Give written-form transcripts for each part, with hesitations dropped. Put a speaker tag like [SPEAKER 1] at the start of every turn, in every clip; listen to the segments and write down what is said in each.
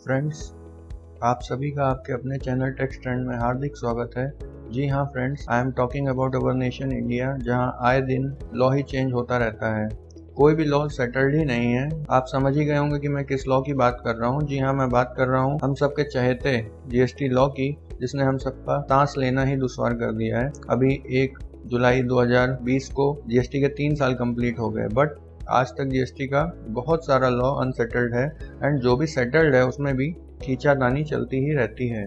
[SPEAKER 1] Friends, आप सभी का आपके अपने चैनल टेक्स ट्रेंड में हार्दिक स्वागत है। जी हाँ friends, I am talking about our nation India, जहाँ आए दिन लॉ ही चेंज होता रहता है। कोई भी लॉ सेटल्ड ही नहीं है। आप समझ ही गए होंगे कि मैं किस लॉ की बात कर रहा हूँ। जी हाँ, मैं बात कर रहा हूँ हम सबके चहेते जीएसटी लॉ की, जिसने हम सबका सांस लेना ही दुश्वार कर दिया है। अभी 1 जुलाई 2020 को जीएसटी के 3 साल कंप्लीट हो गए, बट आज तक जीएसटी का बहुत सारा लॉ अनसेटल्ड है, एंड जो भी सेटल्ड है उसमें भी खींचातानी चलती ही रहती है।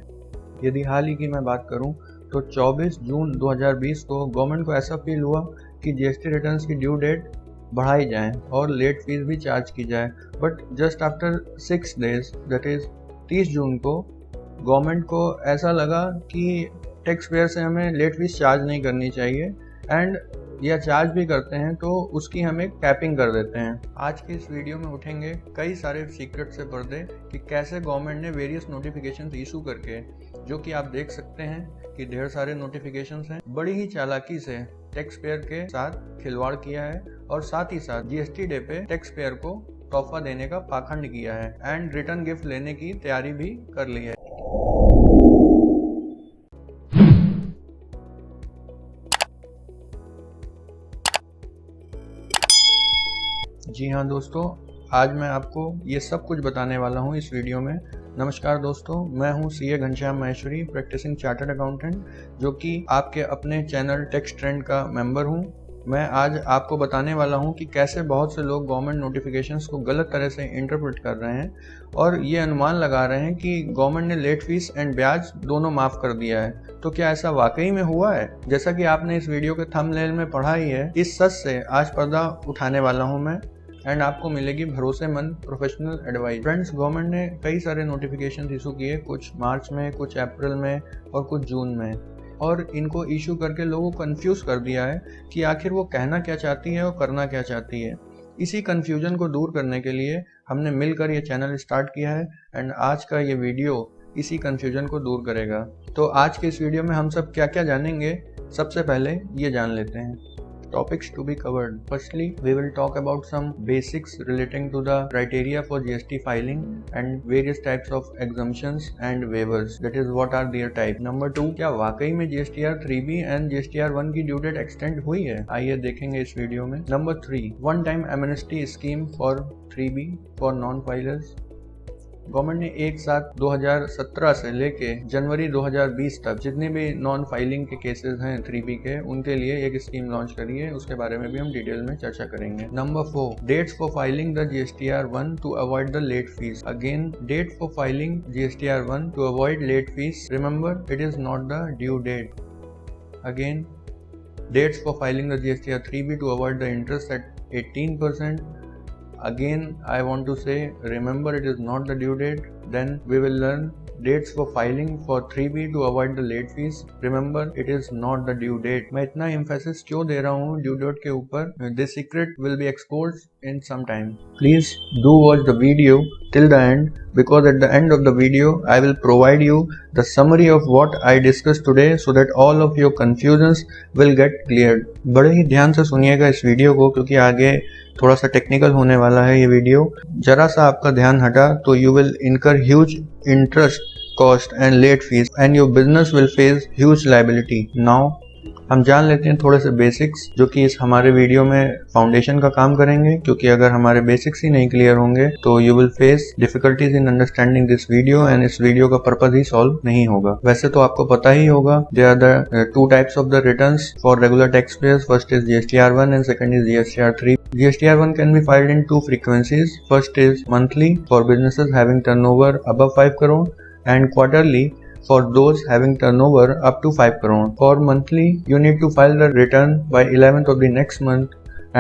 [SPEAKER 1] यदि हाल ही की मैं बात करूं तो 24 जून 2020 को गवर्नमेंट को ऐसा फील हुआ कि जीएसटी रिटर्न्स की ड्यू डेट बढ़ाई जाए और लेट फीस भी चार्ज की जाए, but just after 6 days, that is 30 जून को गवर्नमेंट को ऐसा लगा कि टैक्स पेयर से हमें लेट फीस चार्ज नहीं करनी चाहिए, एंड या चार्ज भी करते हैं तो उसकी हम एक कैपिंग कर देते हैं। आज के इस वीडियो में उठेंगे कई सारे सीक्रेट से पर्दे कि कैसे गवर्नमेंट ने वेरियस नोटिफिकेशंस इशू करके, जो कि आप देख सकते हैं कि ढेर सारे नोटिफिकेशंस हैं, बड़ी ही चालाकी से टैक्स पेयर के साथ खिलवाड़ किया है और साथ ही साथ जीएसटी डे पे टैक्स पेयर को तोहफा देने का पाखंड किया है एंड रिटर्न गिफ्ट लेने की तैयारी भी कर ली है। जी हाँ दोस्तों, आज मैं आपको ये सब कुछ बताने वाला हूँ इस वीडियो में। नमस्कार दोस्तों, मैं हूँ CA Ghanshyam Maheshwari, practising chartered accountant, जो कि आपके अपने चैनल टेक्स ट्रेंड का मेंबर हूँ। मैं आज आपको बताने वाला हूँ कि कैसे बहुत से लोग गवर्नमेंट नोटिफिकेशंस को गलत तरह से इंटरप्रेट कर रहे हैं और ये अनुमान लगा रहे हैं कि गवर्नमेंट ने लेट फीस एंड ब्याज दोनों माफ़ कर दिया है। तो क्या ऐसा वाकई में हुआ है? जैसा कि आपने इस वीडियो के थंबनेल में पढ़ा ही है, इस सच से आज पर्दा उठाने वाला हूँ मैं, एंड आपको मिलेगी भरोसेमंद प्रोफेशनल एडवाइस। फ्रेंड्स, गवर्नमेंट ने कई सारे नोटिफिकेशन इशू किए, कुछ मार्च में, कुछ अप्रैल में और कुछ जून में, और इनको इशू करके लोगों को कंफ्यूज कर दिया है कि आखिर वो कहना क्या चाहती है और करना क्या चाहती है। इसी कंफ्यूजन को दूर करने के लिए हमने मिलकर ये चैनल स्टार्ट किया है, एंड आज का ये वीडियो इसी कंफ्यूजन को दूर करेगा। तो आज के इस वीडियो में हम सब क्या क्या जानेंगे, सबसे पहले ये जान लेते हैं। Topics to be covered. Firstly, we will talk about some basics relating to the criteria for GST filing and various types of exemptions and waivers. That is, what are their type. Number 2, क्या वाकई में GSTR 3B and GSTR 1 की due date extend हुई है? आइए देखेंगे इस video में। Number 3, one time amnesty scheme for 3B for non filers. Government ने एक साथ 2017 से लेके जनवरी 2020 तक जितने भी नॉन फाइलिंग के केसेस हैं 3B के, उनके लिए एक स्कीम लॉन्च करी है। उसके बारे में भी हम डिटेल में चर्चा करेंगे। Number 4, dates for filing the GSTR 1 to avoid the late fees. Again, date for filing GSTR 1 to avoid late fees, remember it is not the due date. Again, dates for filing the GSTR 3B to avoid the interest at 18%. Again, I want to say, remember it is not the due date. Then we will learn dates for filing for 3B to avoid the late fees. Remember, it is not the due date. मैं इतना emphasis क्यों दे रहा हूँ due date के ऊपर? This secret will be exposed in some time. Please do watch the video till the end, because at the end of the video I will provide you the summary of what I discussed today, so that all of your confusions will get cleared. बड़े ही ध्यान से सुनिएगा इस video को, क्योंकि आगे थोड़ा सा टेक्निकल होने वाला है ये वीडियो। जरा सा आपका ध्यान हटा तो यू विल इनकर huge interest cost and let fees, and your business will face huge liability. Now हम जान लेते हैं थोड़े से बेसिक्स, जो कि इस हमारे वीडियो में फाउंडेशन का काम करेंगे, क्योंकि अगर हमारे बेसिक्स ही नहीं क्लियर होंगे तो you will face difficulties in understanding this video, and इस वीडियो का पर्पज ही सॉल्व नहीं होगा। वैसे तो आपको पता ही होगा, there are the two types of the returns for regular tax payers. First is GSTR 1 and second is GSTR 3. GSTR 1 can be filed in two frequencies. First is monthly for businesses having turnover above 5 crore, and quarterly for those having turnover up to 5 crore. For monthly, you need to file the return by 11th of the next month,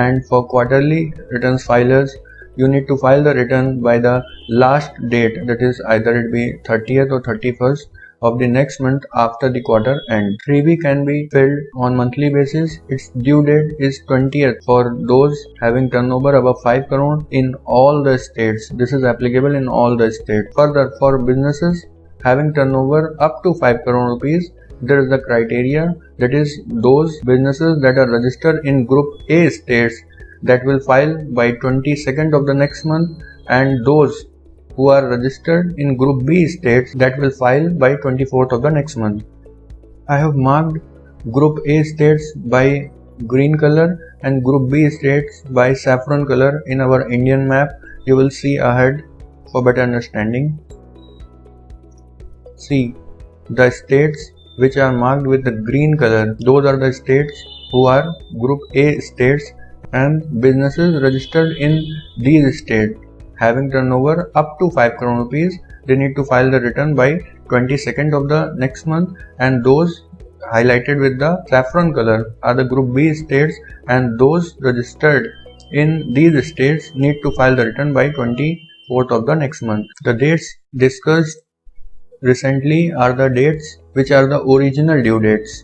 [SPEAKER 1] and for quarterly returns filers, you need to file the return by the last date, that is either it be 30th or 31st of the next month after the quarter end. 3B can be filled on monthly basis. Its due date is 20th for those having turnover above 5 crore in all the states. This is applicable in all the states. Further, for businesses having turnover up to 5 crore rupees, there is the criteria, that is those businesses that are registered in group A states that will file by 22nd of the next month, and those who are registered in Group B states that will file by 24th of the next month. I have marked Group A states by green color and Group B states by saffron color in our Indian map. You will see ahead for better understanding. See, the states which are marked with the green color, those are the states who are Group A states, and businesses registered in these states having turnover up to 5 crore rupees, they need to file the return by 22nd of the next month, and those highlighted with the saffron color are the Group B states, and those registered in these states need to file the return by 24th of the next month. The dates discussed recently are the dates which are the original due dates.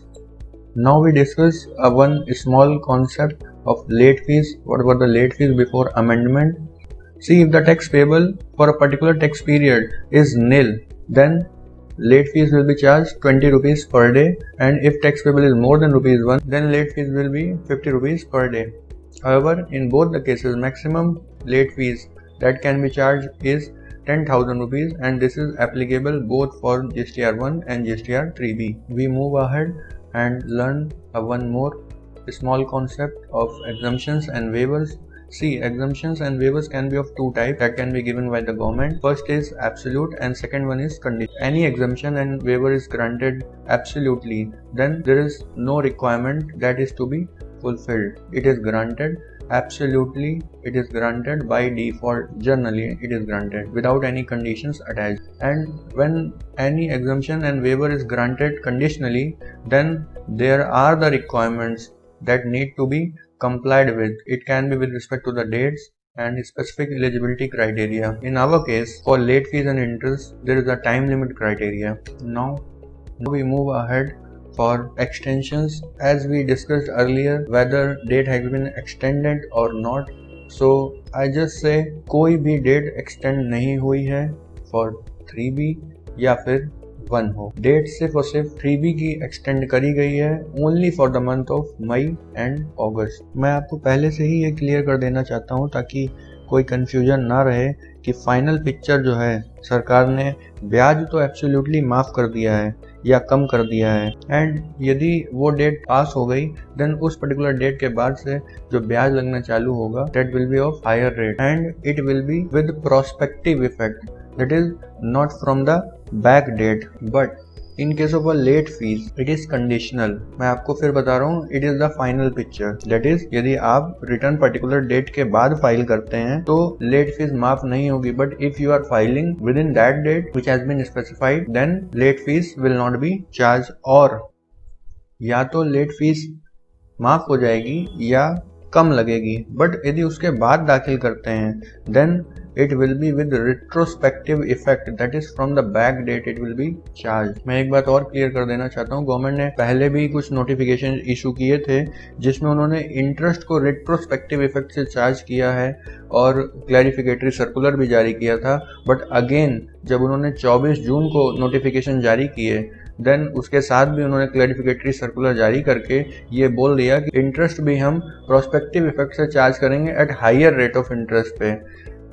[SPEAKER 1] Now we discuss one small concept of late fees. What were the late fees before amendment? See, if the tax payable for a particular tax period is nil, then late fees will be charged 20 rupees per day, and if tax payable is more than rupees 1, then late fees will be 50 rupees per day. However, in both the cases, maximum late fees that can be charged is 10,000 rupees, and this is applicable both for GSTR 1 and GSTR 3B. We move ahead and learn one more small concept of exemptions and waivers. See, exemptions and waivers can be of two types that can be given by the government. First is absolute and second one is conditional. Any exemption and waiver is granted absolutely, then there is no requirement that is to be fulfilled. It is granted absolutely, it is granted by default, generally it is granted without any conditions attached. And when any exemption and waiver is granted conditionally, then there are the requirements that need to be complied with. It can be with respect to the dates and specific eligibility criteria. In our case, for late fees and interest, there is a time limit criteria. Now we move ahead for extensions. As we discussed earlier, whether date has been extended or not, so I just say कोई भी date extend नहीं हुई है for 3B या फिर 1 हो. Date सिर्फ और सिर्फ 3B की एक्सटेंड करी गई है only for the month of May and August. मैं आपको पहले से ही ये क्लियर कर देना चाहता हूँ ताकि कोई कंफ्यूजन ना रहे कि फाइनल पिक्चर जो है, सरकार ने ब्याज तो एब्सोल्युटली माफ़ कर दिया है या कम कर दिया है, एंड यदि वो डेट पास हो गई देन उस पर्टिकुलर डेट के बाद से जो ब्याज लगना चालू होगा that will be of higher rate and it will be with prospective effect, that is not from the back date. But in case of a late fees it is conditional. मैं आपको फिर बता रहा हूँ, it is the final picture. That is, यदि आप return particular date के बाद फाइल करते हैं तो लेट फीस माफ नहीं होगी, but if you are filing within that date which has been specified then late fees will not be charge. और या तो लेट फीस माफ हो जाएगी या कम लगेगी, बट यदि उसके बाद दाखिल करते हैं then it will be with retrospective effect, that is from the back date it will be charged. मैं एक बात और क्लियर कर देना चाहता हूँ, गवर्नमेंट ने पहले भी कुछ नोटिफिकेशन इशू किए थे जिसमें उन्होंने इंटरेस्ट को रेट्रोस्पेक्टिव इफेक्ट से चार्ज किया है और क्लैरिफिकेटरी सर्कुलर भी जारी किया था. बट अगेन जब उन्होंने 24 जून को नोटिफिकेशन जारी किए देन उसके साथ भी उन्होंने क्लैरिफिकेटरी सर्कुलर जारी करके ये बोल दिया कि इंटरेस्ट भी हम प्रोस्पेक्टिव इफेक्ट से चार्ज करेंगे at higher rate of interest पे.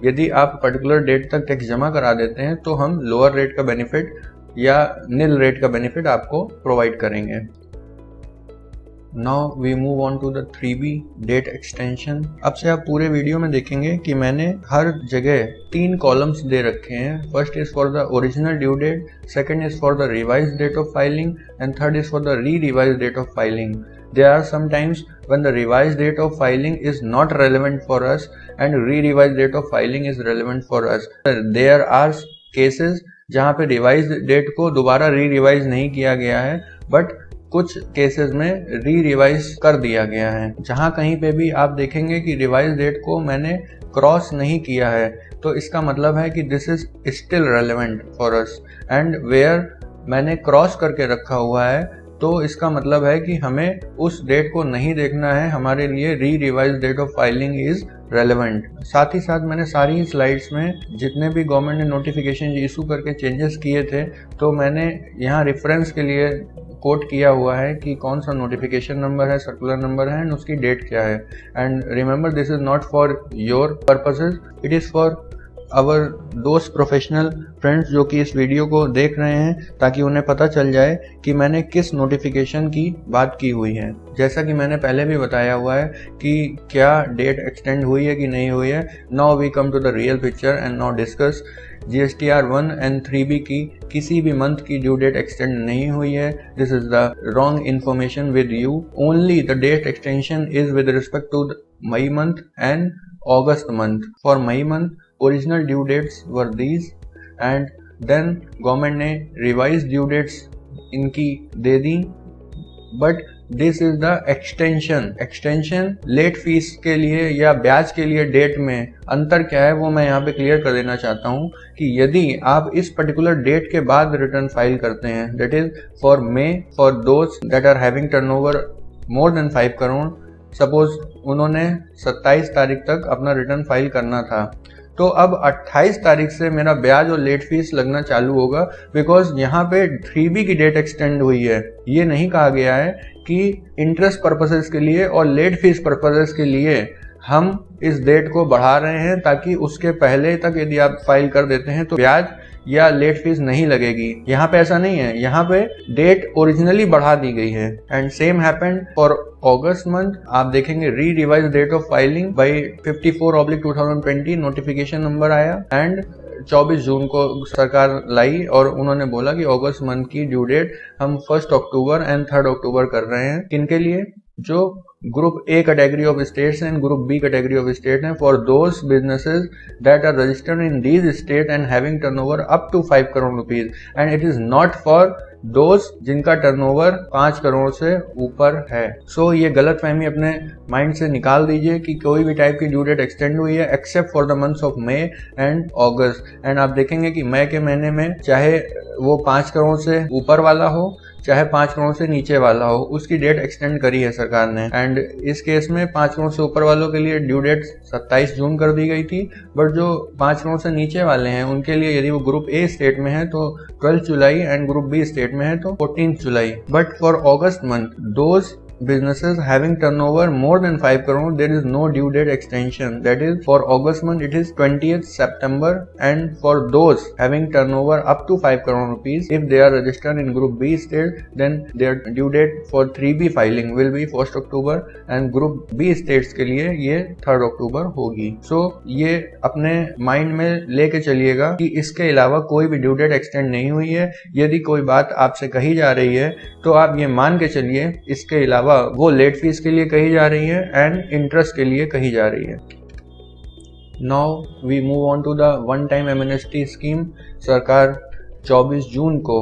[SPEAKER 1] यदि आप पर्टिकुलर डेट तक टैक्स जमा करा देते हैं तो हम लोअर रेट का बेनिफिट या निल रेट का बेनिफिट आपको प्रोवाइड करेंगे. Now we move on to the 3B date extension. अब से आप पूरे वीडियो में देखेंगे कि मैंने हर जगह 3 कॉलम्स दे रखे हैं. First is for the original due date, second is for the revised date of filing and third is for the re-revised date of filing. There are some times when the revised date of filing is not relevant for us and re-revised date of filing is relevant for us. There are cases जहाँ पे revised date को दोबारा re-revise नहीं किया गया है but कुछ cases में री-रिवाइज कर दिया गया है. जहाँ कहीं पे भी आप देखेंगे कि रिवाइज डेट को मैंने क्रॉस नहीं किया है तो इसका मतलब है कि this is still relevant for us, and where मैंने क्रॉस करके रखा हुआ है तो इसका मतलब है कि हमें उस डेट को नहीं देखना है, हमारे लिए re-revise date of filing is relevant. साथ ही साथ मैंने सारी ही स्लाइड्स में जितने भी गवर्नमेंट ने नोटिफिकेशन इशू करके चेंजेस किए थे तो मैंने यहाँ रेफरेंस के लिए कोट किया हुआ है कि कौन सा नोटिफिकेशन नंबर है, सर्कुलर नंबर है एंड उसकी डेट क्या है. And remember this is not for your purposes, it is for our दोस्त प्रोफेशनल फ्रेंड्स जो कि इस वीडियो को देख रहे हैं, ताकि उन्हें पता चल जाए कि मैंने किस नोटिफिकेशन की बात की हुई है। जैसा कि मैंने पहले भी बताया हुआ है कि क्या डेट एक्सटेंड हुई है कि नहीं हुई है। Now we come to the real picture and now discuss. GSTR 1 and 3B की किसी भी मंथ की ड्यू डेट एक्सटेंड नहीं हुई है। This is the wrong information with you. Only the date extension is with respect to May month and August month. For May month, original due dates were these, and then government ने revised due dates इनकी दे दी, but this is the extension. Late fees के लिए या ब्याज के लिए डेट में अंतर क्या है वो मैं यहाँ पे क्लियर कर देना चाहता हूँ कि यदि आप इस पर्टिकुलर डेट के बाद रिटर्न फाइल करते हैं, that is for May, for those that are having turnover more than 5 crore, suppose उन्होंने 27 तारीख तक अपना रिटर्न फाइल करना था, तो अब 28 तारीख से मेरा ब्याज और लेट फीस लगना चालू होगा, बिकॉज यहाँ पे 3B की डेट एक्सटेंड हुई है। ये नहीं कहा गया है कि इंटरेस्ट पर्पसेस के लिए और लेट फीस पर्पसेस के लिए हम इस डेट को बढ़ा रहे हैं, ताकि उसके पहले तक यदि आप फाइल कर देते हैं तो ब्याज या लेट फीस नहीं लगेगी। यहाँ पे ऐसा नहीं है, यहाँ पे डेट ओरिजिनली बढ़ा दी गई है। And same happened for August month. आप देखेंगे re revise date of filing by 54/2020 notification number आया एंड 24 जून को सरकार लाई और उन्होंने बोला कि अगस्त मंथ की ड्यू डेट हम 1 अक्टूबर एंड 3 अक्टूबर कर रहे हैं। किनके लिए? जो group A category of states and group B category of state हैं, for those businesses that are registered in these state and having turnover up to 5 crore rupees, and it is not for those जिनका turnover 5 crore से ऊपर है। सो ये गलत फहमी अपने mind से निकाल दीजिए कि कोई भी टाइप की ड्यू डेट एक्सटेंड हुई है except for the months of May and August. And आप देखेंगे कि मई के महीने में चाहे वो 5 करोड़ से ऊपर वाला हो चाहे 5 करोड़ से नीचे वाला हो, उसकी डेट एक्सटेंड करी है सरकार ने। एंड इस केस में 5 करोड़ से ऊपर वालों के लिए ड्यू डेट 27 जून कर दी गई थी, बट जो 5 करोड़ से नीचे वाले हैं उनके लिए यदि वो ग्रुप ए स्टेट में है तो 12 July and group B state में है तो 14 July. But for August month those businesses having turnover more than 5 crore, there is no due date extension. That is for August month it is 20th September, and for those having turnover up to 5 crore rupees, if they are registered in group B state, then their due date for 3B filing will be 1st October and group B states के लिए ये 3rd October होगी। So ये अपने mind में लेके चलिएगा कि इसके अलावा कोई भी ड्यू डेट एक्सटेंड नहीं हुई है। यदि कोई बात आपसे कही जा रही है तो आप ये मान के चलिए इसके अलावा वो लेट फीस के लिए कही जा रही है एंड इंटरेस्ट के लिए कही जा रही है। Now we move on to the one time amnesty scheme. सरकार 24 जून को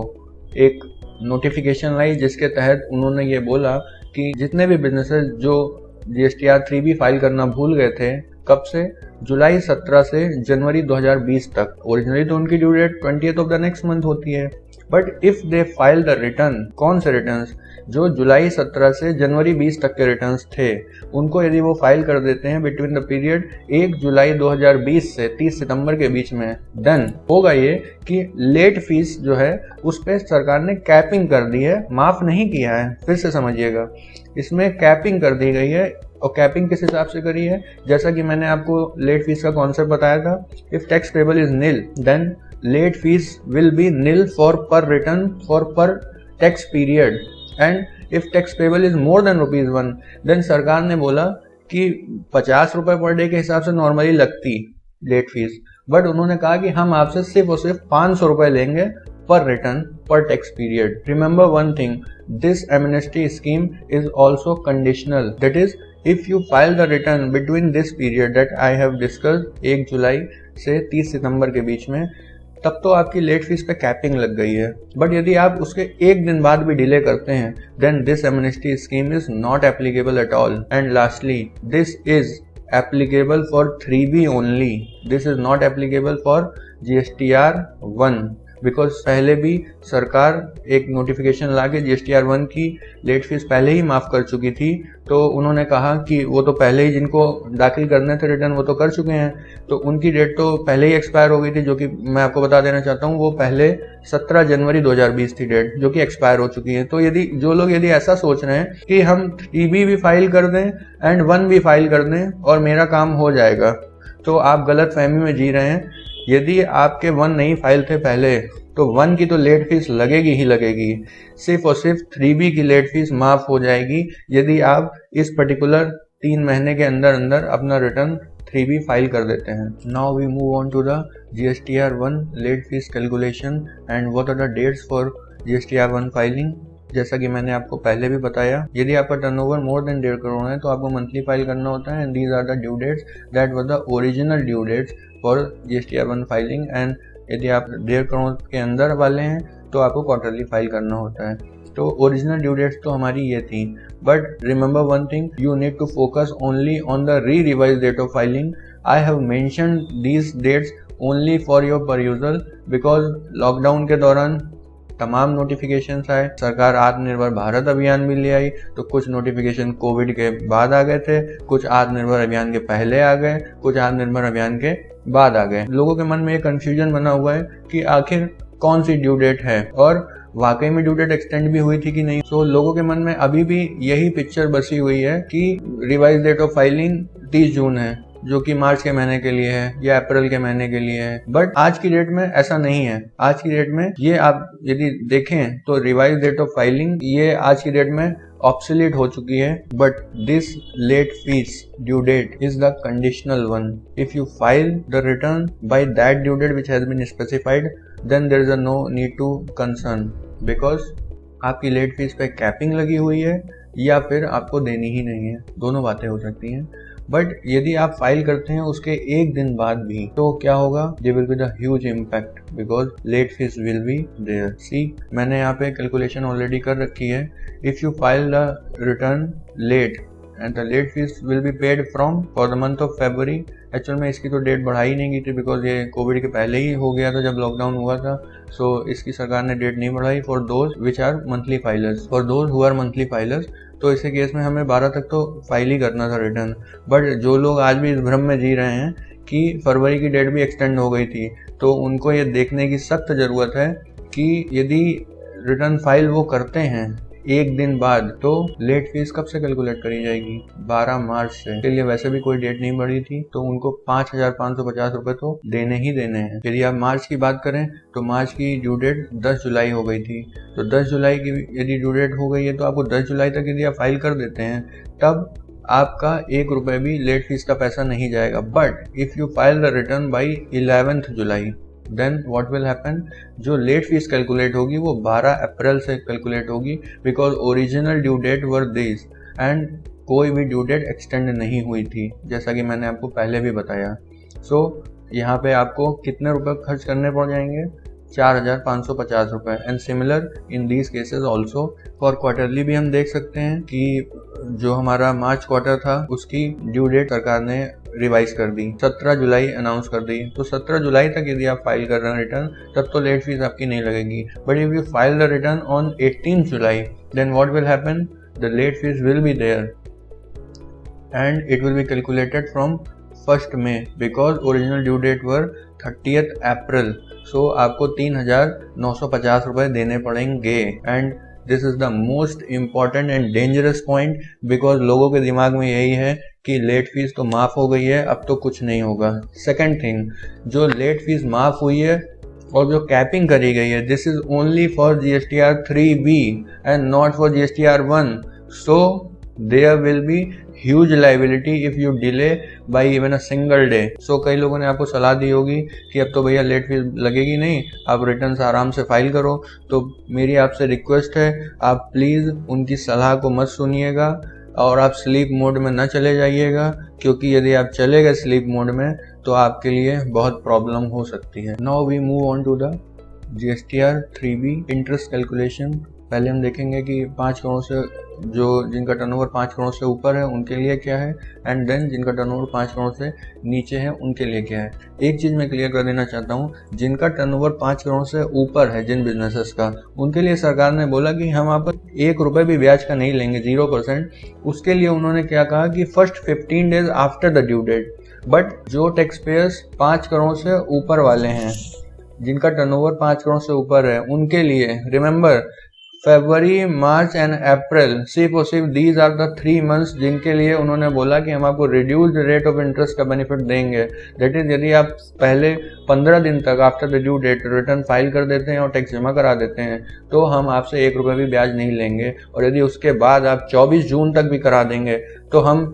[SPEAKER 1] एक नोटिफिकेशन लाई जिसके तहत उन्होंने ये बोला कि जितने भी बिजनेसेस जो GSTR 3B फाइल करना भूल गए थे, कब से? जुलाई 17 से जनवरी 2020 तक। ओरिजिनली तो उनकी due date 20th of the next month होती है, but if they file the return, कौन से रिटर्न्स? जो जुलाई 17 से जनवरी 20 तक के रिटर्न्स थे, उनको यदि वो फाइल कर देते हैं बिटवीन द पीरियड 1 जुलाई 2020 से 30 सितंबर के बीच में, देन होगा ये कि लेट फीस जो है उस पर सरकार ने कैपिंग कर दी है, माफ नहीं किया है। फिर से समझिएगा, इसमें कैपिंग कर दी गई है। और कैपिंग किस हिसाब से करी है? जैसा कि मैंने आपको लेट फीस का कॉन्सेप्ट बताया था, if tax payable is nil then late fees will be nil for per return for per tax period, and if tax payable is more than ₹1, then सरकार ने बोला कि 50 रुपए पर डे के हिसाब से नॉर्मली लगती लेट फीस, बट उन्होंने कहा कि हम आपसे सिर्फ और सिर्फ 500 रुपए लेंगे पर रिटर्न पर tax period. Remember one thing, this amnesty scheme is also conditional, that is if you file the return between this period that I have discussed, 1 जुलाई से 30 सितंबर के बीच में, तब तो आपकी लेट फीस पे कैपिंग लग गई है। बट यदि आप उसके एक दिन बाद भी डिले करते हैं, then this amnesty scheme is not applicable at all. And lastly, this is applicable for 3B only, this is not applicable for GSTR 1, because पहले भी सरकार एक नोटिफिकेशन लाके GSTR 1 की लेट फीस पहले ही माफ कर चुकी थी, तो उन्होंने कहा कि वो तो पहले ही जिनको दाखिल करने थे रिटर्न वो तो कर चुके हैं, तो उनकी डेट तो पहले ही एक्सपायर हो गई थी, जो कि मैं आपको बता देना चाहता हूँ वो पहले 17 जनवरी 2020 थी डेट, जो कि एक्सपायर हो चुकी है। तो यदि जो लोग यदि ऐसा सोच रहे हैं कि हम 3B भी फाइल कर दें एंड 1 भी फाइल कर दें और मेरा काम हो जाएगा, तो आप गलत फहमी में जी रहे हैं। यदि आपके 1 नहीं फाइल थे पहले तो 1 की तो लेट फीस लगेगी ही लगेगी, सिर्फ और सिर्फ 3B की लेट फीस माफ हो जाएगी यदि आप इस पर्टिकुलर 3 महीने के अंदर अंदर अपना रिटर्न 3B फाइल कर देते हैं। Now we move on to the GSTR1 late fee calculation and what are the dates for GSTR1 filing. जैसा कि मैंने आपको पहले भी बताया, यदि आपका टर्नओवर मोर देन 1.5 करोड़ है तो आपको मंथली फाइल करना होता है, and these are the due dates that were the original due dates for GSTR1 filing. And यदि आप 1.5 करोड़ के अंदर वाले हैं तो आपको क्वार्टरली फाइल करना होता है। तो ओरिजिनल ड्यू डेट्स तो हमारी ये थी, but remember one thing, you need to focus only on the revise date of filing. I have mentioned these dates only for your perusal because lockdown के दौरान तमाम नोटिफिकेशंस आए, सरकार आत्मनिर्भर भारत अभियान भी ले आई, तो कुछ नोटिफिकेशन कोविड के बाद आ गए थे, कुछ आत्मनिर्भर अभियान के पहले आ गए, कुछ आत्मनिर्भर अभियान के बाद आ गए। लोगों के मन में एक कंफ्यूजन बना हुआ है कि आखिर कौन सी ड्यू डेट है और वाकई में ड्यू डेट एक्सटेंड भी हुई थी कि नहीं। तो लोगों के मन में अभी भी यही पिक्चर बसी हुई है कि रिवाइज डेट ऑफ फाइलिंग 30 जून है, जो कि मार्च के महीने के लिए है या अप्रैल के महीने के लिए है। बट आज की डेट में ऐसा नहीं है। आज की डेट में ये आप यदि देखें तो रिवाइज डेट ऑफ फाइलिंग ये आज की डेट में ऑब्सोलीट हो चुकी है, but this late fee due date is the conditional one. If you file the return by that due date which has been specified, then there is a no need to concern, because आपकी late fee पे capping लगी हुई है या फिर आपको देनी ही नहीं है, दोनों बातें हो सकती हैं। बट यदि आप फाइल करते हैं उसके एक दिन बाद भी तो क्या होगा, there will be the huge impact because late fees will be there. See, मैंने यहाँ पे कैलकुलेशन ऑलरेडी कर रखी है। If you file the return late and the late fees will be paid from for the month of February. Actual में इसकी तो date बढ़ाई नहीं गई थी बिकॉज ये कोविड के पहले ही हो गया था जब लॉकडाउन हुआ था, सो इसकी सरकार ने डेट नहीं बढ़ाई for those which are monthly filers, for those who are monthly filers. तो इस केस में हमें 12 तक तो फाइल ही करना था रिटर्न। बट जो लोग आज भी इस भ्रम में जी रहे हैं कि फरवरी की डेट भी एक्सटेंड हो गई थी, तो उनको ये देखने की सख्त ज़रूरत है कि यदि रिटर्न फाइल वो करते हैं एक दिन बाद तो लेट फीस कब से कैलकुलेट करी जाएगी, 12 मार्च से। के लिए वैसे भी कोई डेट नहीं बढ़ी थी, तो उनको 5,550 रुपए तो देने ही देने हैं। यदि आप मार्च की बात करें तो मार्च की ड्यू डेट 10 जुलाई हो गई थी, तो 10 जुलाई की यदि ड्यू डेट हो गई है तो आपको 10 जुलाई तक यदि आप फाइल कर देते हैं तब आपका 1 रुपए भी लेट फीस का पैसा नहीं जाएगा। But if you file the return by 11 जुलाई, देन व्हाट विल हैपन, जो लेट फीस कैलकुलेट होगी वो 12 अप्रैल से कैलकुलेट होगी because original due date were this and कोई भी ड्यू डेट एक्सटेंड नहीं हुई थी, जैसा कि मैंने आपको पहले भी बताया। सो यहाँ पे आपको कितने रुपए खर्च करने पड़ जाएंगे, 4,550 रुपए। And similar in these cases also for quarterly भी हम देख सकते हैं कि जो हमारा मार्च क्वार्टर था उसकी ड्यू डेट सरकार ने रिवाइज कर दी, 17 जुलाई अनाउंस कर दी। तो 17 जुलाई तक यदि आप फाइल कर रहे हैं रिटर्न तब तो लेट फीस आपकी नहीं लगेगी। But if you file the return on 18 जुलाई, then what will happen, the late fees will be there and it will be calculated from 1 May because original due date were 30th April. So आपको 3,950 रुपए देने पड़ेंगे। And this is the most important and dangerous point because लोगों के दिमाग में यही है कि लेट फीस तो माफ हो गई है, अब तो कुछ नहीं होगा। सेकेंड थिंग, जो लेट फीस माफ हुई है और जो कैपिंग करी गई है, this is only for GSTR 3B and not for GSTR1। So there will be huge liability if you delay by even a single day. So कई लोगों ने आपको सलाह दी होगी कि अब तो भैया लेट फीस लगेगी नहीं, आप रिटर्न आराम से फाइल करो। तो मेरी आपसे रिक्वेस्ट है, आप प्लीज़ उनकी सलाह को मत सुनिएगा और आप स्लीप मोड में न चले जाइएगा, क्योंकि यदि आप चले गए स्लीप मोड में तो आपके लिए बहुत प्रॉब्लम हो सकती है। Now we move on to the GSTR 3B interest calculation. पहले हम देखेंगे कि 5 करोड़ से जो जिनका टर्नओवर 5 करोड़ से ऊपर है उनके लिए क्या है, एंड देन जिनका टर्नओवर 5 करोड़ से नीचे है उनके लिए क्या है। एक चीज़ मैं क्लियर कर देना चाहता हूँ, जिनका टर्नओवर 5 करोड़ से ऊपर है जिन बिजनेसेस का, उनके लिए सरकार ने बोला कि हम आप 1 रुपये भी ब्याज का नहीं लेंगे, 0%। उसके लिए उन्होंने क्या कहा कि first 15 days after the due date. But जो टैक्स पेयर्स 5 करोड़ से ऊपर वाले हैं, जिनका टर्नओवर 5 करोड़ से ऊपर है, उनके लिए remember February, March and April, सिर्फ और सिर्फ दीज आर द 3 मंथ्स जिनके लिए उन्होंने बोला कि हम आपको रिड्यूस्ड रेट ऑफ इंटरेस्ट का बेनिफिट देंगे। दैट इज, यदि आप पहले 15 दिन तक after the due date return file कर देते हैं और टैक्स जमा करा देते हैं तो हम आपसे 1 रुपये भी ब्याज नहीं लेंगे, और यदि उसके बाद आप 24 जून तक भी करा देंगे तो हम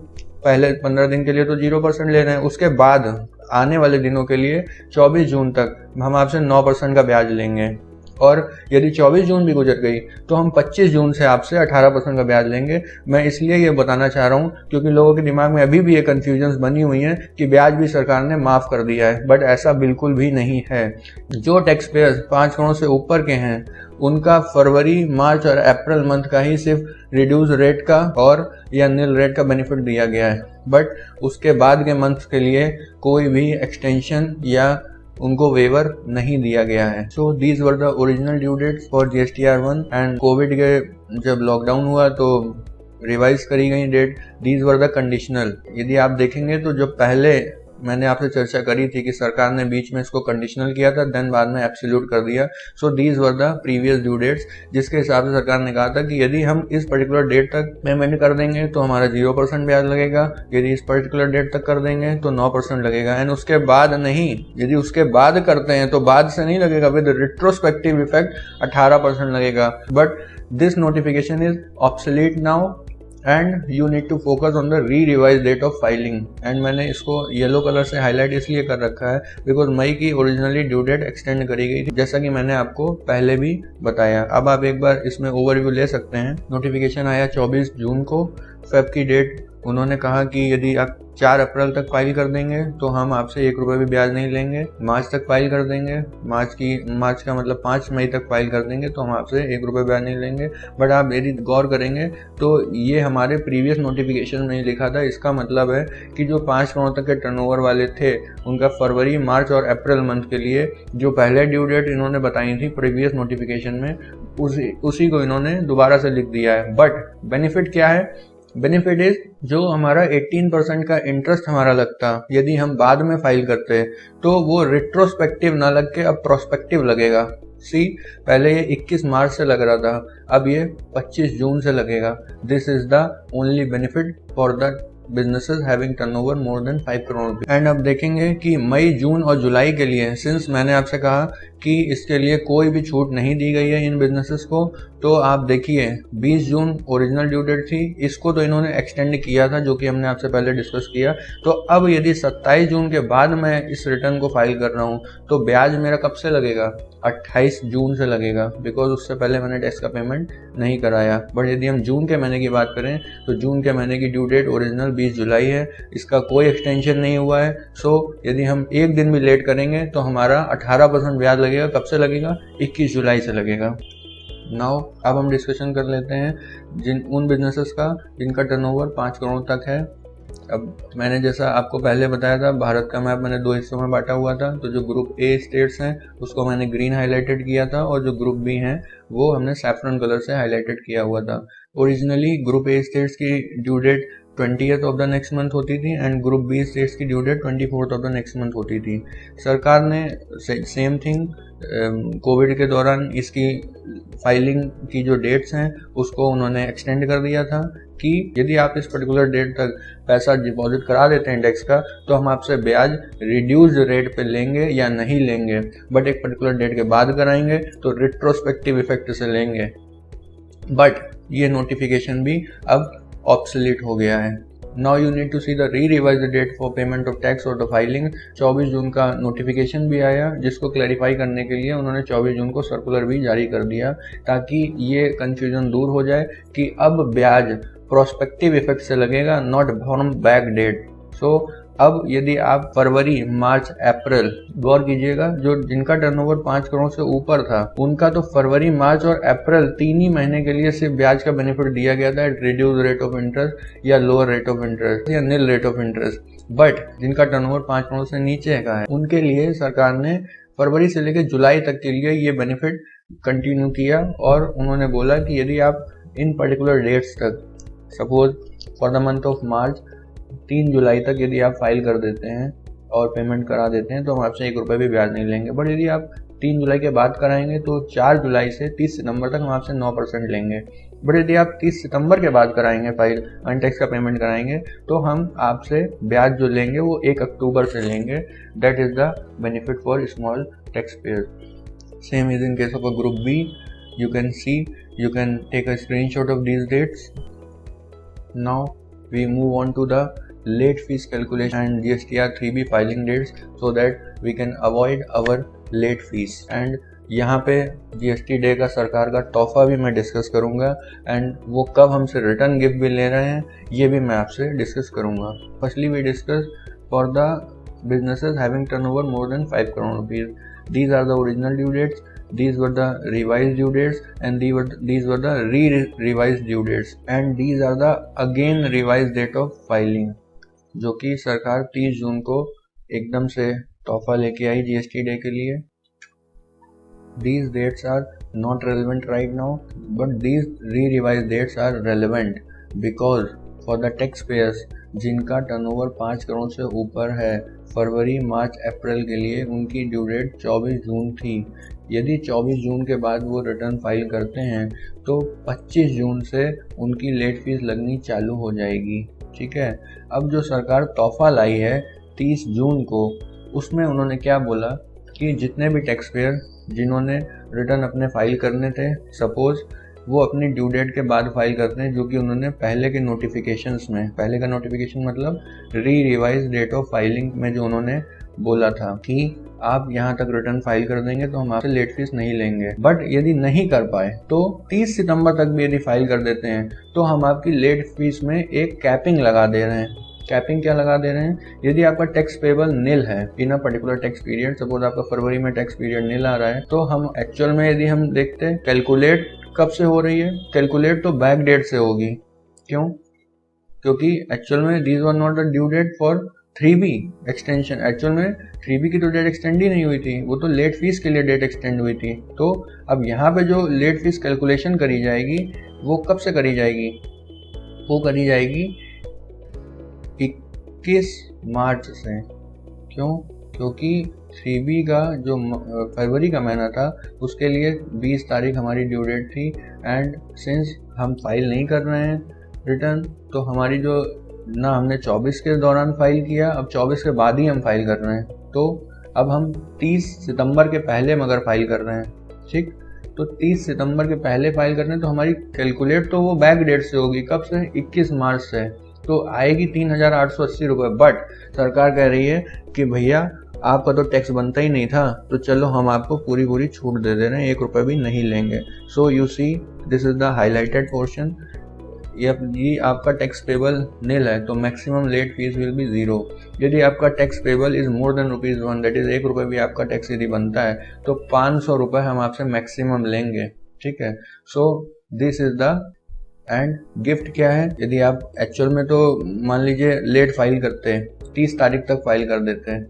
[SPEAKER 1] पहले 15 दिन के लिए तो 0% ले रहे हैं, उसके बाद आने वाले दिनों के लिए 24 जून तक हम आपसे 9% का ब्याज लेंगे, और यदि 24 जून भी गुजर गई तो हम 25 जून से आपसे 18% का ब्याज लेंगे। मैं इसलिए ये बताना चाह रहा हूँ क्योंकि लोगों के दिमाग में अभी भी ये कन्फ्यूजन्स बनी हुई हैं कि ब्याज भी सरकार ने माफ़ कर दिया है, बट ऐसा बिल्कुल भी नहीं है। जो टैक्स पेयर्स 5 करोड़ से ऊपर के हैं उनका फरवरी, मार्च और अप्रैल मंथ का ही सिर्फ रिड्यूस रेट का और या नील रेट का बेनिफिट दिया गया है, बट उसके बाद के मंथ्स के लिए कोई भी एक्सटेंशन या उनको वेवर नहीं दिया गया है। So these were the original due dates for GSTR1 and Covid के जब लॉकडाउन हुआ तो रिवाइज करी गई date. These were the conditional. यदि आप देखेंगे तो जो पहले मैंने आपसे चर्चा करी थी कि सरकार ने बीच में इसको कंडीशनल किया था, देन बाद में एब्सोल्यूट कर दिया। So these were the previous due dates, जिसके हिसाब से सरकार ने कहा था कि यदि हम इस पर्टिकुलर डेट तक पेमेंट कर देंगे तो हमारा 0% ब्याज लगेगा, यदि इस पर्टिकुलर डेट तक कर देंगे तो 9% लगेगा, एंड उसके बाद नहीं, यदि उसके बाद करते हैं तो बाद से नहीं लगेगा, विद रिट्रोस्पेक्टिव इफेक्ट 18% लगेगा। But this notification is obsolete now and you need to focus on the re-revise date of filing. And मैंने इसको येलो कलर से हाईलाइट इसलिए कर रखा है बिकॉज मई की ओरिजिनली ड्यू डेट एक्सटेंड करी गई थी, जैसा कि मैंने आपको पहले भी बताया। अब आप एक बार इसमें ओवरव्यू ले सकते हैं। नोटिफिकेशन आया 24 जून को। फेब की डेट उन्होंने कहा कि यदि आप 4 अप्रैल तक फाइल कर देंगे तो हम आपसे 1 रुपये भी ब्याज नहीं लेंगे। मार्च तक फाइल कर देंगे, मार्च का मतलब 5 मई तक फाइल कर देंगे तो हम आपसे 1 रुपये ब्याज नहीं लेंगे। बट आप यदि गौर करेंगे तो ये हमारे प्रीवियस नोटिफिकेशन में लिखा था। इसका मतलब है कि जो 5 करोड़ तक के टर्नओवर वाले थे उनका फरवरी, मार्च और अप्रैल मंथ के लिए जो पहले ड्यू डेट इन्होंने बताई थी प्रीवियस नोटिफिकेशन में, उसी को इन्होंने दोबारा से लिख दिया है। बट बेनिफिट क्या है? बेनिफिट इज जो हमारा 18% का इंटरेस्ट हमारा लगता यदि हम बाद में फाइल करते तो वो रिट्रोस्पेक्टिव ना लग के अब प्रोस्पेक्टिव लगेगा। पहले ये 21 मार्च से लग रहा था, अब ये 25 जून से लगेगा। This is the only benefit for the businesses having turnover more than 5 crore. And अब देखेंगे कि मई, जून और जुलाई के लिए, सिंस मैंने आपसे कहा कि इसके लिए कोई भी छूट नहीं दी गई है इन बिजनेसेस को, तो आप देखिए 20 जून ओरिजिनल ड्यू डेट थी, इसको तो इन्होंने एक्सटेंड किया था जो कि हमने आपसे पहले डिस्कस किया। तो अब यदि 27 जून के बाद मैं इस रिटर्न को फाइल कर रहा हूँ तो ब्याज मेरा कब से लगेगा? 28 जून से लगेगा, बिकॉज उससे पहले मैंने टैक्स का पेमेंट नहीं कराया। बट यदि हम जून के महीने की बात करें तो जून के महीने की ड्यू डेट ओरिजिनल 20 जुलाई है, इसका कोई एक्सटेंशन नहीं हुआ है। सो यदि हम एक दिन भी लेट करेंगे तो हमारा 18% ब्याज लगेगा। कब से लगेगा? 21 जुलाई से लगेगा। नाउ अब हम डिस्कशन कर लेते हैं उन बिजनेसेस का जिनका टर्नओवर 5 करोड़ तक है। अब मैंने जैसा आपको पहले बताया था, भारत का मैप मैंने 2 हिस्सों में बांटा हुआ था। तो जो ग्रुप ए स्टेट्स हैं उसको मैंने ग्रीन हाईलाइटेड किया था, और जो ग्रुप बी हैं वो हमने सैफरन कलर से हाईलाइटेड किया हुआ था। ओरिजिनली ग्रुप ए स्टेट्स की due date 20th of the next month होती थी एंड ग्रुप बी स्टेट्स की due date 24th of the next month होती थी। सरकार ने सेम थिंग कोविड के दौरान इसकी फाइलिंग की जो डेट्स हैं उसको उन्होंने एक्सटेंड कर दिया था कि यदि आप इस पर्टिकुलर डेट तक पैसा डिपॉजिट करा देते हैं टैक्स का तो हम आपसे ब्याज रिड्यूस्ड रेट पे लेंगे या नहीं लेंगे, बट एक पर्टिकुलर डेट के बाद कराएंगे तो रिट्रोस्पेक्टिव इफेक्ट से लेंगे। बट ये नोटिफिकेशन भी अब ऑब्सोलीट हो गया है। Now you need to see the re-revise date for payment of tax और द फाइलिंग। 24 जून का नोटिफिकेशन भी आया जिसको क्लैरिफाई करने के लिए उन्होंने 24 जून को सर्कुलर भी जारी कर दिया ताकि ये कंफ्यूजन दूर हो जाए कि अब ब्याज प्रोस्पेक्टिव इफेक्ट से लगेगा, नॉट फ्रॉम बैक डेट। सो अब यदि आप फरवरी, मार्च, अप्रैल, गौर कीजिएगा, जो जिनका टर्नओवर 5 करोड़ से ऊपर था उनका तो फरवरी, मार्च और अप्रैल 3 ही महीने के लिए सिर्फ ब्याज का बेनिफिट दिया गया था at reduce rate of interest या लोअर रेट ऑफ इंटरेस्ट या nil rate of interest. But जिनका टर्नओवर 5 करोड़ से नीचे का है उनके लिए सरकार ने फरवरी से लेकर जुलाई तक के लिए ये बेनिफिट कंटिन्यू किया, और उन्होंने बोला कि यदि आप इन पर्टिकुलर डेट्स तक, suppose for the month of March 3 जुलाई तक यदि आप फाइल कर देते हैं और पेमेंट करा देते हैं तो हम आपसे 1 रुपये भी ब्याज नहीं लेंगे। बट यदि आप 3 जुलाई के बाद कराएंगे तो 4 जुलाई से 30 सितंबर तक हम आपसे 9% लेंगे। बट यदि आप 30 सितंबर के बाद कराएंगे फाइल, अनटैक्स का पेमेंट कराएंगे, तो हम आपसे ब्याज जो लेंगे वो 1 अक्टूबर से लेंगे। That is the benefit for small tax payer. Same is in case of a group B. You can see, you can take a screenshot of these dates. Now we move on to the late fees calculation and GSTR 3B filing dates so that we can avoid our late fees. And यहाँ पे GST day का सरकार का तोहफा भी मैं discuss करूँगा and वो कब हमसे रिटर्न गिफ्ट भी ले रहे हैं ये भी मैं आपसे डिस्कस करूँगा। Firstly we discuss for the businesses having turnover more than 5 crore rupees. These are the original due dates. These were the revised due dates and these were the revised due dates and these are the again revised date of filing, जो कि सरकार 30 जून को एकदम से तोहफा लेके आई GST day के लिए। These dates are not relevant right now, but these re-revised dates are relevant because for the taxpayers जिनका टर्नओवर 5 करोड़ से ऊपर है, फरवरी, मार्च, अप्रैल के लिए उनकी ड्यू डेट 24 जून थी। यदि 24 जून के बाद वो रिटर्न फाइल करते हैं तो 25 जून से उनकी लेट फीस लगनी चालू हो जाएगी। ठीक है, अब जो सरकार तोहफा लाई है 30 जून को, उसमें उन्होंने क्या बोला कि जितने भी टैक्स पेयर जिन्होंने रिटर्न अपने फाइल करने थे, सपोज वो अपनी ड्यू डेट के बाद फाइल करते हैं, जो कि उन्होंने पहले के नोटिफिकेशंस में, पहले का नोटिफिकेशन मतलब रिवाइज डेट ऑफ फाइलिंग में जो उन्होंने बोला था कि आप यहाँ तक रिटर्न फाइल कर देंगे तो हम आपसे लेट फीस नहीं लेंगे। बट यदि नहीं कर पाए तो 30 सितंबर तक भी यदि फाइल कर देते हैं तो हम आपकी लेट फीस में एक कैपिंग लगा दे रहे हैं। कैपिंग क्या लगा दे रहे हैं? यदि आपका टैक्स पेबल नील है in a particular tax period, suppose आपका फरवरी में टैक्स पीरियड नील आ रहा है, तो हम एक्चुअल में यदि हम देखते हैं कैलकुलेट कब से हो रही है, कैलकुलेट तो बैक डेट से होगी। क्यों? क्योंकि एक्चुअल में these were not the due date for 3B extension. Actual में 3B की तो डेट एक्सटेंड ही नहीं हुई थी, वो तो लेट फीस के लिए डेट एक्सटेंड हुई थी। तो अब यहाँ पे जो लेट फीस कैलकुलेशन करी जाएगी वो कब से करी जाएगी? वो करी जाएगी 21 मार्च से। क्यों? क्योंकि 3B का जो फरवरी का महीना था उसके लिए 20 तारीख हमारी ड्यू डेट थी एंड सिंस हम फाइल नहीं कर रहे हैं रिटर्न, तो हमारी जो ना हमने 24 के दौरान फाइल किया, अब 24 के बाद ही हम फाइल कर रहे हैं, तो अब हम 30 सितंबर के पहले मगर फाइल कर रहे हैं। ठीक, तो 30 सितंबर के पहले फाइल कर रहे हैं तो हमारी कैलकुलेट तो वो बैक डेट से होगी। कब से? 21 मार्च से। तो आएगी 3,880 रुपये। बट सरकार कह रही है कि भैया आपका तो टैक्स बनता ही नहीं था, तो चलो हम आपको पूरी छूट दे दे रहे हैं, 1 रुपये भी नहीं लेंगे। So you see this is the highlighted portion. यदि आपका टैक्स पेबल नील है तो maximum late fees will be 0। यदि आपका tax payable is more than ₹1, that is 1 रुपये भी आपका टैक्स यदि बनता है तो 500 रुपये हम आपसे मैक्सिमम लेंगे। ठीक है, सो this is the end gift क्या है? यदि आप एक्चुअल में तो मान लीजिए लेट फाइल करते हैं, 30 तारीख तक फाइल कर देते हैं,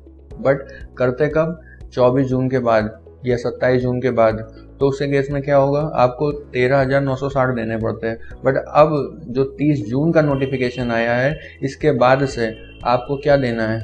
[SPEAKER 1] बट करते कब? 24 जून के बाद या 27 जून के बाद, तो उससे केस में क्या होगा? आपको 13,960 देने पड़ते हैं। बट अब जो 30 जून का नोटिफिकेशन आया है इसके बाद से आपको क्या देना है?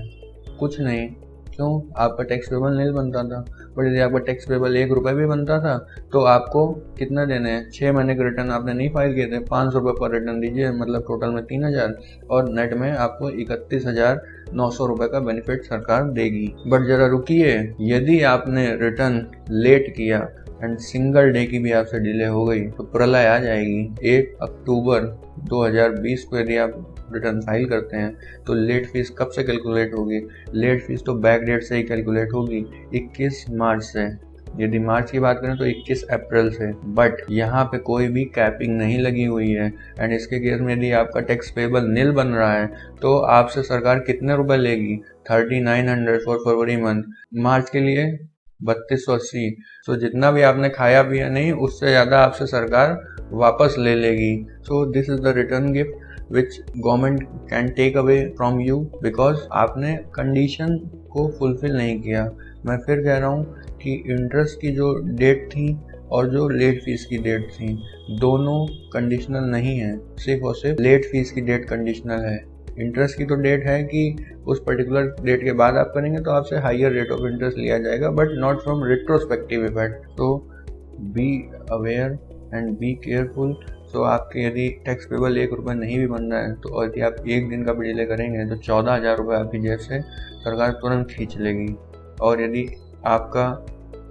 [SPEAKER 1] कुछ नहीं। क्यों? आपका टैक्स पेबल नहीं बनता था। बट यदि आपका टैक्स पेबल 1 रुपये भी बनता था तो आपको कितना देने हैं? 6 महीने के रिटर्न आपने नहीं फाइल किए थे, 500 रुपये पर रिटर्न दीजिए, मतलब टोटल में 3,000 और नेट में आपको 31,900 रुपये का बेनिफिट सरकार देगी। बट जरा रुकिए, यदि आपने रिटर्न लेट किया एंड सिंगल डे की भी आपसे डिले हो गई तो प्रलय आ जाएगी। 1 अक्टूबर 2020 को यदि आप रिटर्न फाइल करते हैं तो लेट फीस कब से कैलकुलेट होगी? लेट फीस तो बैक डेट से ही कैलकुलेट होगी, 21 मार्च से। यदि मार्च की बात करें तो 21 अप्रैल से। बट यहाँ पे कोई भी कैपिंग नहीं लगी हुई है एंड इसके केस में यदि आपका टैक्स पेबल नील बन रहा है तो आपसे सरकार कितने रुपए लेगी? 3900 फॉर फरवरी मंथ। मार्च के लिए 3280। तो जितना भी आपने खाया पिया नहीं उससे ज़्यादा आपसे सरकार वापस ले लेगी। So this is the return gift which government can take away from you because आपने कंडीशन को फुलफिल नहीं किया। मैं फिर कह रहा हूँ कि इंटरेस्ट की जो डेट थी और जो लेट फीस की डेट थी दोनों कंडीशनल नहीं है, सिर्फ और सिर्फ लेट फीस की डेट कंडीशनल है। इंटरेस्ट की तो डेट है कि उस पर्टिकुलर डेट के बाद आप करेंगे तो आपसे हाइयर रेट ऑफ इंटरेस्ट लिया जाएगा, but not from retrospective effect. तो be aware and be careful. तो आपके यदि टैक्स पेबल 1 रुपये नहीं भी बन रहा है तो और यदि आप एक दिन का भी डिले करेंगे तो 14,000 रुपये आपकी जेब से सरकार तुरंत खींच लेगी। और यदि आपका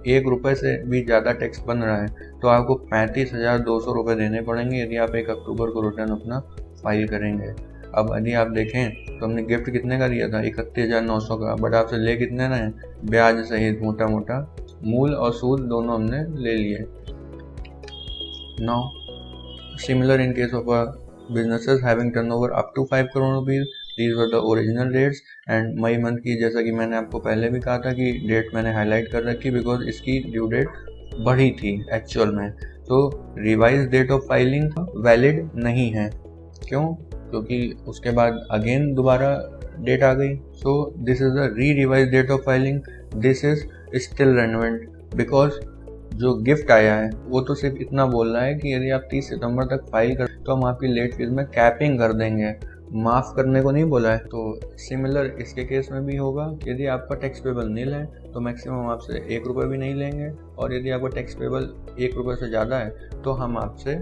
[SPEAKER 1] 1 रुपये से भी ज़्यादा टैक्स बन रहा है तो आपको 35,200 रुपये देने पड़ेंगे यदि आप 1 अक्टूबर को रिटर्न अपना फाइल करेंगे। अब यदि आप देखें तो हमने गिफ्ट कितने का दिया था, 31,900 का, बट आपसे ले कितने रहे, ब्याज सहित मोटा मोटा मूल और सूद दोनों हमने ले लिए। Now similar in case of businesses having turnover up to 5 crore rupees, these were the original dates। And May month की जैसा कि मैंने आपको पहले भी कहा था कि डेट मैंने हाईलाइट कर रखी बिकॉज इसकी ड्यू डेट बढ़ी थी एक्चुअल में। तो revise date of filing valid नहीं है। क्यों? क्योंकि उसके बाद अगेन दोबारा डेट आ गई। So this is the revise date of filing, this is still relevant because जो गिफ्ट आया है वो तो सिर्फ इतना बोल रहा है कि यदि आप 30 सितंबर तक फाइल कर तो हम आपकी लेट फीस में कैपिंग कर देंगे, माफ करने को नहीं बोला है। तो सिमिलर इसके केस में भी होगा। यदि आपका टैक्स पेबल नील है तो मैक्सिमम आपसे 1 रुपये भी नहीं लेंगे, और यदि आपका टैक्स पेबल 1 रुपये से ज़्यादा है तो हम आपसे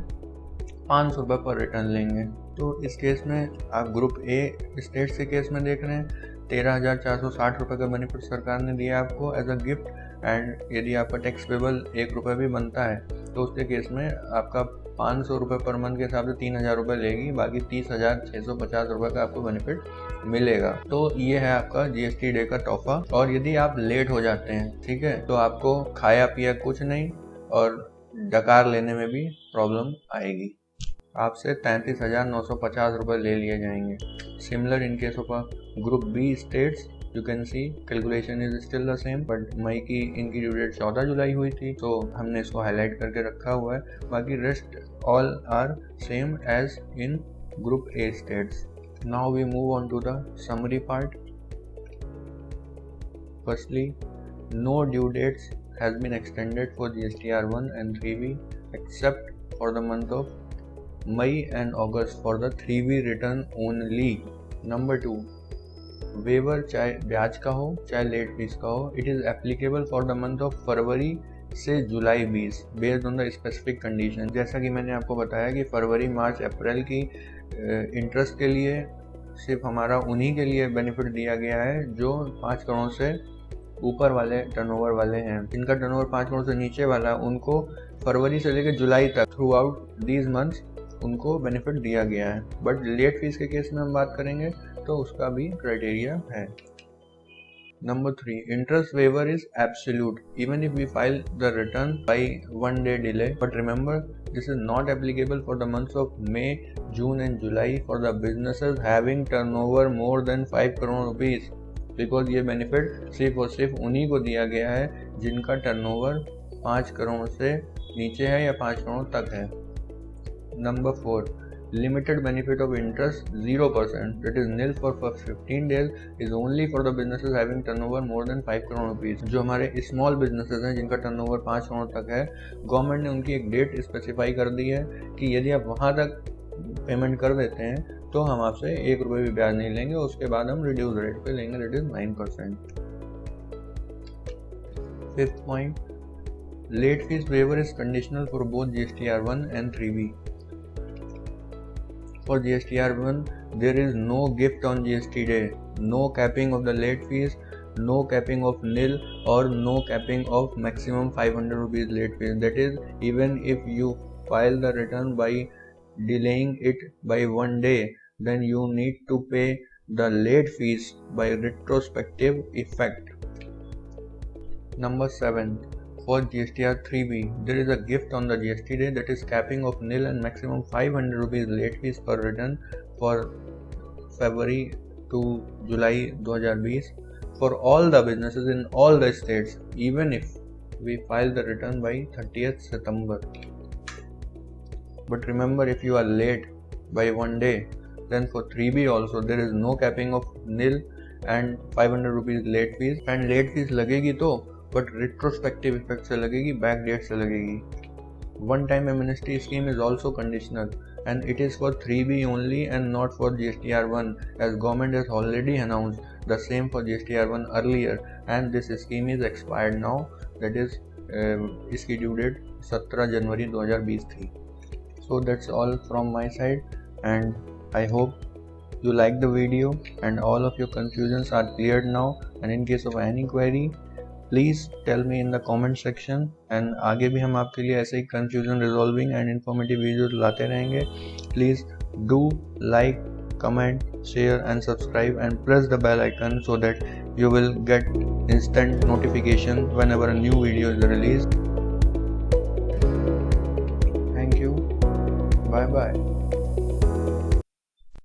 [SPEAKER 1] 500 रुपये पर रिटर्न लेंगे। तो इस केस में आप ग्रुप ए स्टेट्स के केस में देख रहे हैं 13,460 रुपये का बेनिफिट सरकार ने दिया आपको एज अ गिफ्ट। एंड यदि आपका टैक्स पेबल 1 रुपये भी बनता है तो उसके केस में आपका 500 रुपये पर मंथ के हिसाब से 3,000 रुपये लेगी, बाकी 30,650 रुपये का आपको बेनिफिट मिलेगा। तो ये है आपका GST डे का तोहफा। और यदि आप लेट हो जाते हैं, ठीक है, तो आपको खाया पिया कुछ नहीं और डकार लेने में भी प्रॉब्लम आएगी। आपसे 33,950 रुपये ले लिए जाएंगे। Similar in case of group B states, you can see calculation is still the same, but मई की इनकी ड्यू डेट 14 जुलाई हुई थी तो हमने इसको हाईलाइट करके रखा हुआ है। बाकी rest all are same as in group A states. Now we move on to the summary part. Firstly, no due dates has been extended for GSTR 1 and 3B except for the month of May and August for the 3B return only। Number 2, waiver चाहे ब्याज का हो चाहे late fees का हो, it is applicable for the month of फरवरी से जुलाई 20 based on the specific condition. जैसा कि मैंने आपको बताया कि फरवरी मार्च अप्रैल की इंटरेस्ट के लिए सिर्फ हमारा उन्हीं के लिए बेनिफिट दिया गया है जो 5 करोड़ से ऊपर वाले टर्नओवर वाले हैं। जिनका टर्नओवर 5 करोड़ से नीचे वाला है उनको फरवरी से लेकर जुलाई तक थ्रू आउट दीज मंथ्स उनको बेनिफिट दिया गया है। बट लेट फीस के केस में हम बात करेंगे तो उसका भी क्राइटेरिया है। Number 3, interest waiver is absolute even if we file the return by 1 day delay, but remember this is not applicable for the months of May, June and July for the businesses having turnover more than 5 crore rupees, because ये benefit सिर्फ और सिर्फ उन्हीं को दिया गया है जिनका टर्नओवर 5 करोड़ से नीचे है या 5 करोड़ तक है। Number 4, limited benefit of interest 0%, that is nil for 15 days, is only for the businesses having turnover more than 5 crore rupees। जो हमारे स्मॉल बिजनेसेस हैं जिनका टर्नओवर 5 करोड़ तक है, गवर्नमेंट ने उनकी एक डेट स्पेसिफाई कर दी है कि यदि आप वहाँ तक पेमेंट कर देते हैं तो हम आपसे 1 रुपये भी ब्याज नहीं लेंगे, उसके बाद हम रिड्यूस रेट पे लेंगे, that is 9%। Fifth point, late fee waiver is conditional for both GSTR 1 and 3B। For GSTR 1, there is no gift on GST day, no capping of the late fees, no capping of nil, or no capping of maximum 500 rupees late fees। That is, even if you file the return by delaying it by 1 day, then you need to pay the late fees by retrospective effect। Number 7, for GSTR 3B, there is a gift on the GST day, that is capping of nil and maximum 500 rupees late fees per return for February to July 2020 for all the businesses in all the states, even if we file the return by 30th September। But remember, if you are late by 1 day, then for 3B also there is no capping of nil and 500 rupees late fees, and late fees लगेगी तो but retrospective effect से लगेगी, back date से लगेगी। One time amnesty scheme is also conditional, and it is for 3B only and not for GSTR1, as government has already announced the same for GSTR1 earlier, and this scheme is expired now, that is इसकी due date 17 जनवरी 2020 थी. So that's all from my side, and I hope you like the video and all of your confusions are cleared now, and in case of any query please tell me in the comment section, and आगे भी हम आपके लिए ऐसे ही confusion resolving and informative videos लाते रहेंगे. Please do like, comment, share and subscribe and press the bell icon so that you will get instant notification whenever a new video is released. Thank you. Bye bye.